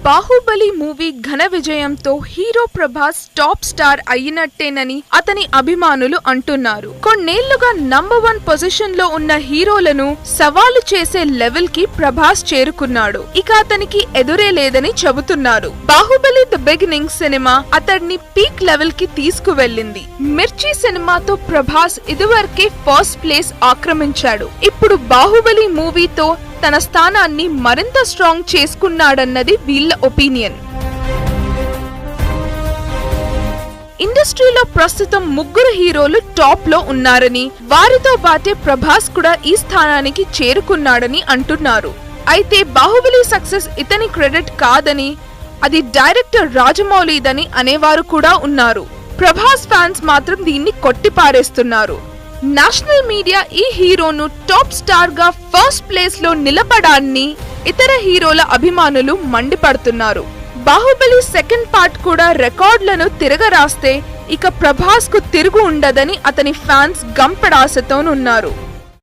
Baahubali movie ఘన విజయంతో hero Prabhas top star అయినట్టేనని అతని అభిమానులు అంటున్నారు. కొన్నేళ్లుగా నంబర్ 1 పొజిషన్ లో ఉన్న హీరోలను సవాలు చేసే లెవెల్ కి ప్రభాస్ చేరుకున్నాడు. ఇక అతనికి ఎదురే లేదని చెబుతున్నారు. బాహుబలి ది బిగినింగ్ సినిమా అతడిని పీక్ లెవెల్ కి తీసుకువెళ్ళింది. మిర్చి సినిమాతో ప్రభాస్ ఇదివరకే ఫస్ట్ ప్లేస్ ఆక్రమించాడు. ఇప్పుడు బాహుబలి మూవీతో తన స్థానాన్ని మరింత స్ట్రాంగ్ చేసుకున్నాడన్నది వీళ్ళ ఒపీనియన్. ఇండస్ట్రీలో ప్రస్తుతం 3 హీరోలు టాప్ లో ఉన్నారని, వారితో పాటే ప్రభాస్ కూడా ఈ స్థానానికి చేరుకున్నాడని అంటున్నారు. అయితే బాహుబలి సక్సెస్ ఇతని క్రెడిట్ కాదని, అది డైరెక్టర్ రాజమౌళిదని అనేవారు కూడా ఉన్నారు. ప్రభాస్ ఫ్యాన్స్ మాత్రం దీన్ని కొట్టిపారేస్తున్నారు. నేషనల్ మీడియా ఈ హీరోను టాప్ స్టార్ గా ఫస్ట్ ప్లేస్ లో నిలబడాన్ని ఇతర హీరోల అభిమానులు మండిపడుతున్నారు. బాహుబలి సెకండ్ పార్ట్ కూడా రికార్డులను తిరగరాస్తే ఇక ప్రభాస్ కు తిరుగు ఉండదని అతని ఫ్యాన్స్ గంపెడాసతోనున్నారు.